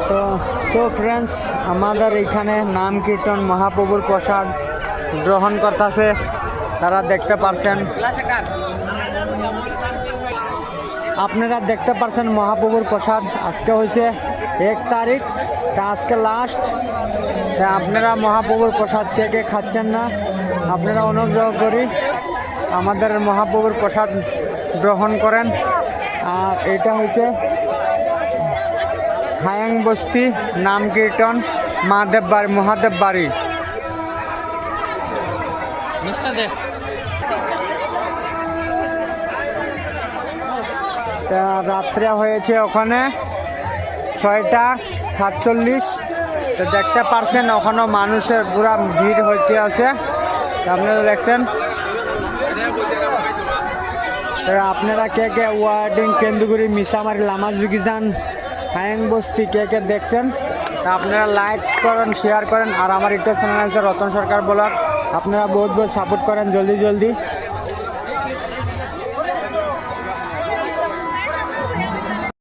তো ফ্রেন্ডস, আমাদের এখানে নাম কীর্তন মহাপ্রভুর প্রসাদ গ্রহণ করতেছে, তারা দেখতে পারছেন। আপনারা দেখতে পারছেন মহাপ্রভুর প্রসাদ আজকে হয়েছে 1 তারিখ, তা আজকে লাস্ট। তা আপনারা মহাপ্রভুর প্রসাদ কে খাচ্ছেন না, আপনারা অনুগ্রহ করি আমাদের মহাপ্রভুর প্রসাদ গ্রহণ করেন। আর এটা হয়েছে হায়াং বস্তি নাম কীর্তন মহাদেব বাড়ি। তা রাত্রে হয়েছে ওখানে 6টা 47। তো দেখতে পারছেন ওখানেও মানুষের পুরা ভিড় হইতে আছে, আপনারা দেখছেন। আপনারা কে ওয়ার্ডিং কেন্দ্রগুড়ি মিসামারি লামাজুগিজান হায়াং বস্তি কে দেখছেন, তা আপনারা লাইক করেন, শেয়ার করেন। আর আমার ইউটিউব চ্যানেল আছে রতন সরকার ব্লগ, আপনারা বহুত সাপোর্ট করেন জলদি।